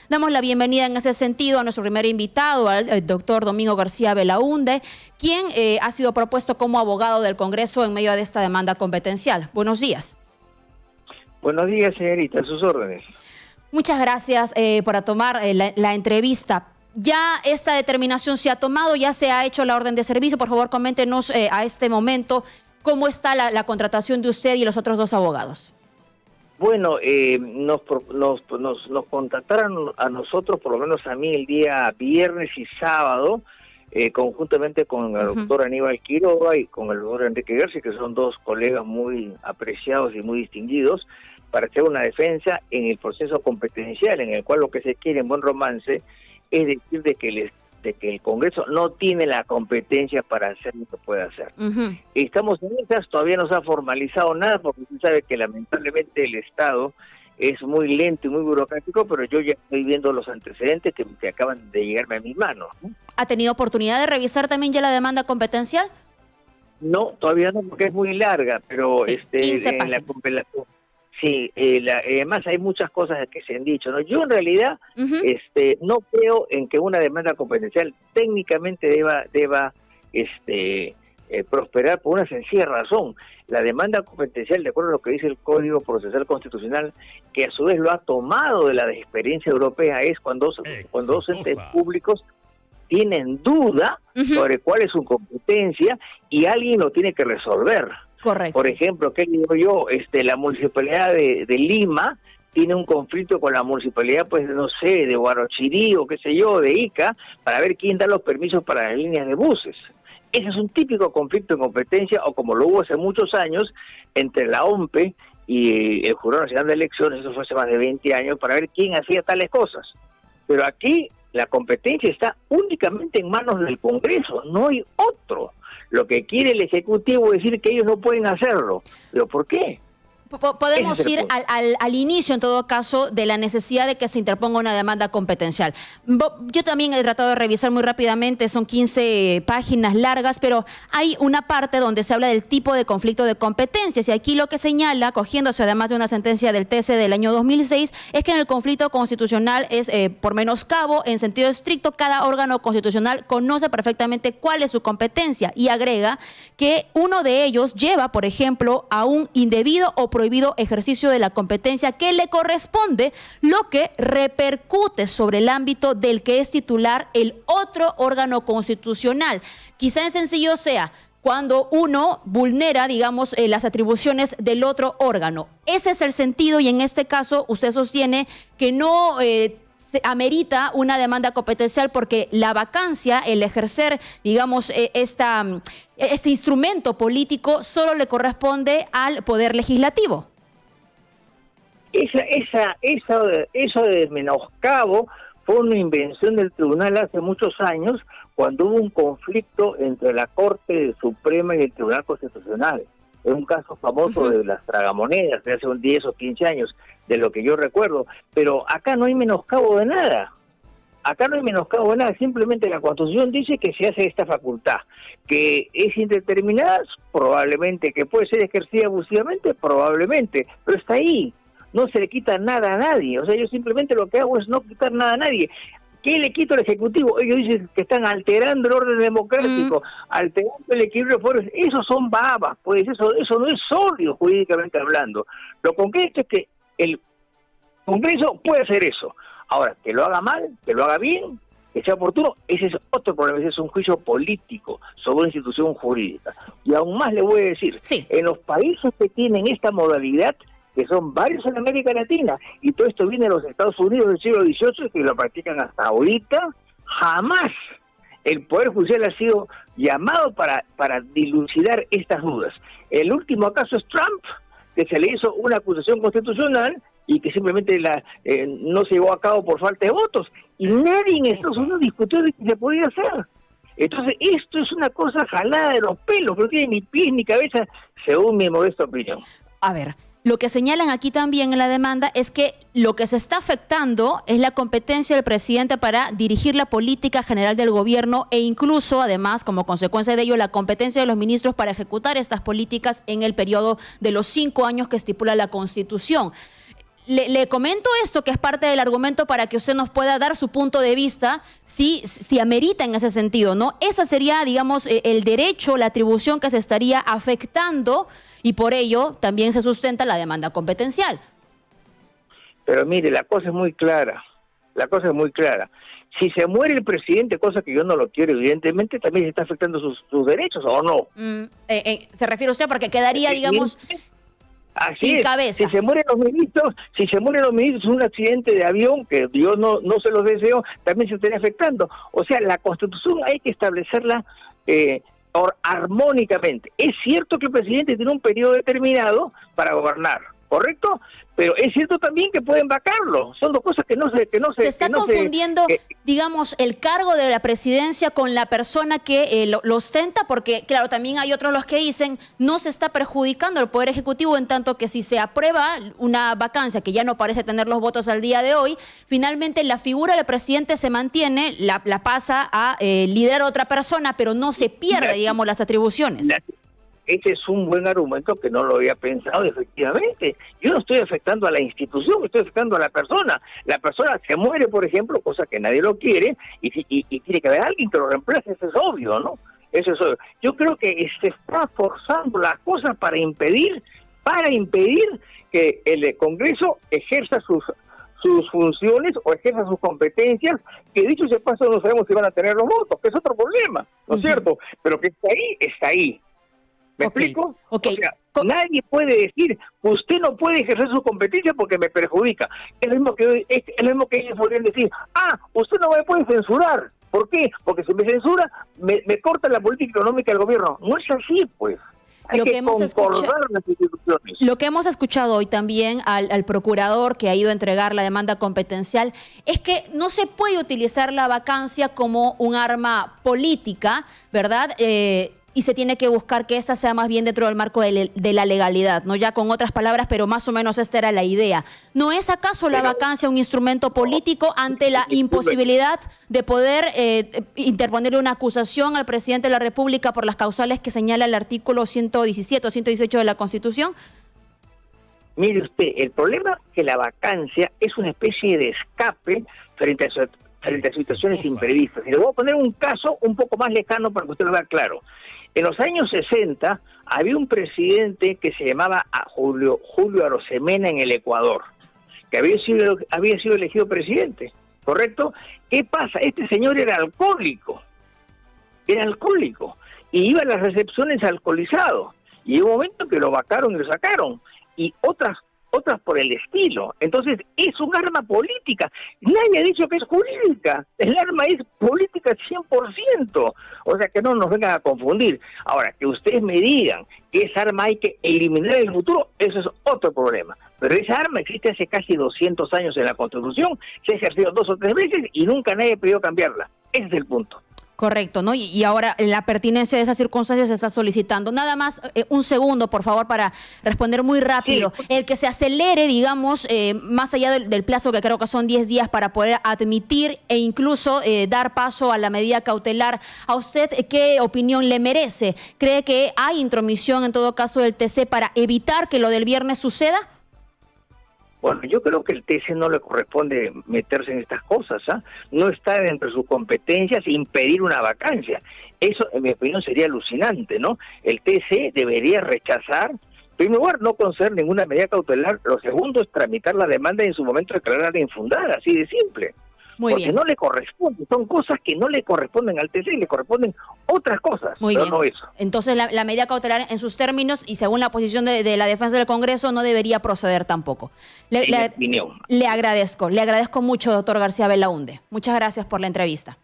Damos la bienvenida en ese sentido a nuestro primer invitado, al doctor Domingo García Belaúnde, quien ha sido propuesto como abogado del Congreso en medio de esta demanda competencial. Buenos días. Buenos días, señorita, a sus órdenes. Muchas gracias por tomar la entrevista. ¿Ya esta determinación se ha tomado? ¿Ya se ha hecho la orden de servicio? Por favor, coméntenos a este momento cómo está la contratación de usted y los otros dos abogados. Bueno, nos contactaron a nosotros, por lo menos a mí, el día viernes y sábado, conjuntamente con el doctor Aníbal Quiroga y con el doctor Enrique García, que son dos colegas muy apreciados y muy distinguidos, para hacer una defensa en el proceso competencial, en el cual lo que se quiere en buen romance es decir de que el Congreso no tiene la competencia para hacer lo que puede hacer. Estamos en esas, todavía no se ha formalizado nada, porque usted sabe que lamentablemente el Estado es muy lento y muy burocrático, pero yo ya estoy viendo los antecedentes que acaban de llegarme a mis manos, ¿no? ¿Ha tenido oportunidad de revisar también ya la demanda competencial? No, todavía no, porque es muy larga, pero sí, 15 páginas. Sí, además hay muchas cosas que se han dicho, ¿no? Yo en realidad no creo en que una demanda competencial técnicamente deba prosperar por una sencilla razón. La demanda competencial, de acuerdo a lo que dice el Código Procesal Constitucional, que a su vez lo ha tomado de la experiencia europea, es cuando dos entes públicos tienen duda sobre cuál es su competencia y alguien lo tiene que resolver. Correcto. Por ejemplo, ¿qué digo yo? La municipalidad de Lima tiene un conflicto con la municipalidad, pues no sé, de Huarochirí o qué sé yo, de Ica, para ver quién da los permisos para las líneas de buses. Ese es un típico conflicto de competencia, o como lo hubo hace muchos años, entre la OMPE y el Jurado Nacional de Elecciones, eso fue hace más de 20 años, para ver quién hacía tales cosas. Pero aquí la competencia está únicamente en manos del Congreso, no hay otro. Lo que quiere el Ejecutivo es decir que ellos no pueden hacerlo. ¿Pero por qué? Podemos ir al inicio, en todo caso, de la necesidad de que se interponga una demanda competencial. Yo también he tratado de revisar muy rápidamente, son 15 páginas largas, pero hay una parte donde se habla del tipo de conflicto de competencias, y aquí lo que señala, cogiéndose además de una sentencia del TC del año 2006, es que en el conflicto constitucional es por menoscabo, en sentido estricto, cada órgano constitucional conoce perfectamente cuál es su competencia, y agrega que uno de ellos lleva, por ejemplo, a un indebido o prohibido ejercicio de la competencia que le corresponde, lo que repercute sobre el ámbito del que es titular el otro órgano constitucional. Quizá en sencillo sea cuando uno vulnera, digamos, las atribuciones del otro órgano. Ese es el sentido, y en este caso usted sostiene que no se amerita una demanda competencial porque la vacancia, el ejercer, digamos, este instrumento político solo le corresponde al Poder Legislativo. Eso de menoscabo fue una invención del tribunal hace muchos años, cuando hubo un conflicto entre la Corte Suprema y el Tribunal Constitucional. Es un caso famoso de las tragamonedas de hace 10 o 15 años, de lo que yo recuerdo. Pero acá no hay menoscabo de nada. Acá no hay menoscabo de nada. Simplemente la Constitución dice que se hace esta facultad, que es indeterminada, probablemente, que puede ser ejercida abusivamente, probablemente, pero está ahí. No se le quita nada a nadie. O sea, yo simplemente lo que hago es no quitar nada a nadie. ¿Qué le quito al Ejecutivo? Ellos dicen que están alterando el orden democrático, alterando el equilibrio de fuerzas. Eso son babas, pues eso no es sólido jurídicamente hablando. Lo concreto es que el Congreso puede hacer eso. Ahora, que lo haga mal, que lo haga bien, que sea oportuno, ese es otro problema, ese es un juicio político sobre una institución jurídica. Y aún más le voy a decir, en los países que tienen esta modalidad, que son varios en América Latina, y todo esto viene de los Estados Unidos del siglo XVIII, que lo practican hasta ahorita, jamás el Poder Judicial ha sido llamado para dilucidar estas dudas. El último caso es Trump, que se le hizo una acusación constitucional y que simplemente no se llevó a cabo por falta de votos, y nadie en Estados Unidos discutió de que se podía hacer. Entonces esto es una cosa jalada de los pelos, que no tiene ni pies ni cabeza, según mi modesta opinión. A ver, lo que señalan aquí también en la demanda es que lo que se está afectando es la competencia del presidente para dirigir la política general del gobierno, e incluso, además, como consecuencia de ello, la competencia de los ministros para ejecutar estas políticas en el periodo de los 5 años que estipula la Constitución. le comento esto, que es parte del argumento para que usted nos pueda dar su punto de vista, si amerita en ese sentido, ¿no? Esa sería, digamos, el derecho, la atribución que se estaría afectando y por ello también se sustenta la demanda competencial. Pero mire, la cosa es muy clara, Si se muere el presidente, cosa que yo no lo quiero, evidentemente también se está afectando sus derechos, ¿o no? ¿Se refiere usted porque quedaría, digamos, así sin es. cabeza? Si se mueren los ministros en un accidente de avión, que Dios no se los deseo, también se estaría afectando. O sea, la Constitución hay que establecerla armónicamente. Es cierto que el presidente tiene un periodo determinado para gobernar, ¿correcto? Pero es cierto también que pueden vacarlo. Son dos cosas que no se... Se está confundiendo, digamos, el cargo de la presidencia con la persona que lo ostenta, porque, claro, también hay otros los que dicen no se está perjudicando al Poder Ejecutivo, en tanto que si se aprueba una vacancia que ya no parece tener los votos al día de hoy, finalmente la figura del presidente se mantiene, la pasa a liderar otra persona, pero no se pierde, digamos, las atribuciones. Ese es un buen argumento que no lo había pensado, efectivamente. Yo no estoy afectando a la institución, estoy afectando a la persona. La persona se muere, por ejemplo, cosa que nadie lo quiere, y tiene que haber alguien que lo reemplace, eso es obvio, ¿no? Eso es obvio. Yo creo que se está forzando las cosas para impedir que el Congreso ejerza sus funciones o ejerza sus competencias, que dicho sea paso no sabemos si van a tener los votos, que es otro problema, ¿no es cierto? Pero que está ahí. ¿Me explico? Okay. O sea, nadie puede decir, usted no puede ejercer su competencia porque me perjudica. Es lo mismo que ellos podrían decir, usted no me puede censurar. ¿Por qué? Porque si me censura, me corta la política económica del gobierno. No es así, pues. Hay que concordar las instituciones. Lo que hemos escuchado hoy también al procurador que ha ido a entregar la demanda competencial es que no se puede utilizar la vacancia como un arma política, ¿verdad? Y se tiene que buscar que esta sea más bien dentro del marco de la legalidad, ¿no? Ya con otras palabras, pero más o menos esta era la idea. ¿No es acaso la vacancia un instrumento político ante la imposibilidad de poder interponer una acusación al presidente de la República por las causales que señala el artículo 117 o 118 de la Constitución? Mire usted, el problema es que la vacancia es una especie de escape frente a situaciones imprevistas. Y le voy a poner un caso un poco más lejano para que usted lo vea claro. En los años 60 había un presidente que se llamaba Julio Arosemena en el Ecuador, que había sido elegido presidente, ¿correcto? ¿Qué pasa? Este señor era alcohólico, y iba a las recepciones alcoholizado, y hubo un momento que lo vacaron y lo sacaron, y otras por el estilo. Entonces, es un arma política. Nadie ha dicho que es jurídica. El arma es política 100%. O sea, que no nos vengan a confundir. Ahora, que ustedes me digan que esa arma hay que eliminar en el futuro, eso es otro problema. Pero esa arma existe hace casi 200 años en la Constitución, se ha ejercido 2 o 3 veces y nunca nadie ha podido cambiarla. Ese es el punto. Correcto, ¿no? Y ahora la pertinencia de esas circunstancias se está solicitando. Nada más, un segundo, por favor, para responder muy rápido. Sí. El que se acelere, digamos, más allá del plazo, que creo que son 10 días, para poder admitir e incluso dar paso a la medida cautelar. ¿A usted qué opinión le merece? ¿Cree que hay intromisión, en todo caso, del TC para evitar que lo del viernes suceda? Bueno, yo creo que el TC no le corresponde meterse en estas cosas, No está dentro de sus competencias impedir una vacancia. Eso, en mi opinión, sería alucinante, ¿no? El TC debería rechazar, en primer lugar, no conceder ninguna medida cautelar. Lo segundo es tramitar la demanda y en su momento declararla infundada, así de simple. Muy Porque bien. No le corresponde, son cosas que no le corresponden al TC, le corresponden otras cosas, Muy pero bien. no eso. Entonces la medida cautelar en sus términos y según la posición de la defensa del Congreso no debería proceder tampoco. En mi opinión. Le agradezco mucho, doctor García Belaúnde. Muchas gracias por la entrevista.